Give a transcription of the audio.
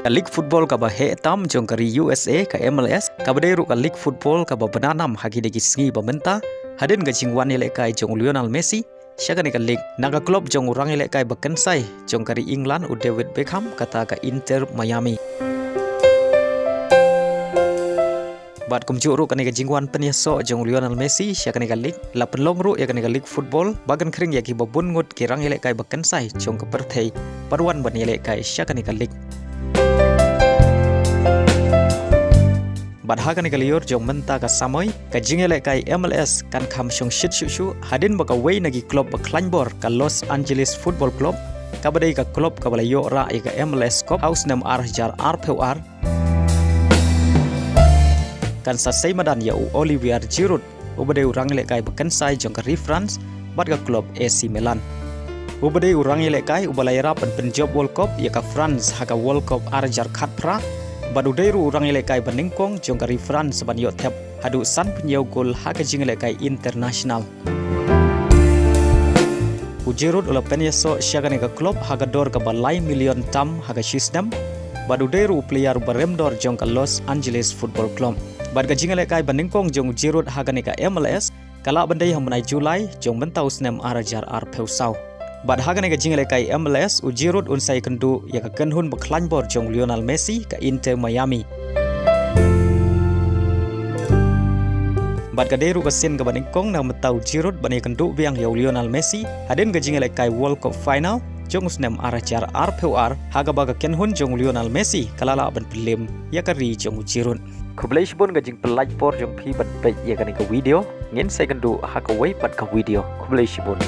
League football ka ba he tam jong kari USA ka MLS ka baderu ka league football ka ba bananam hagi degi sngi ba menta Hadien ga jingwan Ialehkai jong Lionel Messi syaka ni ka league naga club jong urang Ialehkai ba kensai jong kari England u David Beckham kata ka Inter Miami Bat kumjuru ka ni ka jingwan penyaso jong Lionel Messi syaka ni ka league la penlong ru ya ka ni ka league football bagan kering ya ki ba bungut ki rang Ialehkai ba kensai jong ka perthei parwan ban Ialehkai syaka ni ka league Badhagan ni kaliyor jong menta ka samoy ka jing Ialehkai MLS kan kham shong shit shu Hadien ba ka way nagi club ba klanbor ka Los Angeles Football Club ka badai ka club ka balayo ra ka MLS Cup house nam jar RPR kan sa madan ya u Olivier Giroud u badai urang Ialehkai ba kansai jong ka France bad ka club AC Milan u badai urang Ialehkai u balayra pen job World Cup ya ka France ha ka World Cup jar khatpra Badudairu urang Ialehkai baningkong jong kari France ban yo thep hadu san penyau gol haga jing Ialehkai international. Ujerut ula penyaso syagani ka klub haga dor ka balai million tam haga shisdam. Badudairu player baremdor jong ka Los Angeles Football Club. Bad ka jing Ialehkai baningkong jong ujerut haga ni ka MLS kala bandai hamunai Julai jong mentau snem arajar arpeusau. Bad haga nega jing Ialehkai MLS u Giroud unsai kendu ya ka kenhun beklanbor jong Lionel Messi ka Inter Miami. Bad ka deru ka sin ka baningkong na metau Giroud bani kendu Biang ya Lionel Messi Hadien ka jing Ialehkai World Cup final jong usnem arajar RPR haga baga kenhun jong Lionel Messi kalala ban pelim ya ka ri jong Giroud. Kublai shibun ka jing pelaj por jong pi bat ya ka ni ka video ngin sai kendu haga wai pat ka video kublai shibun.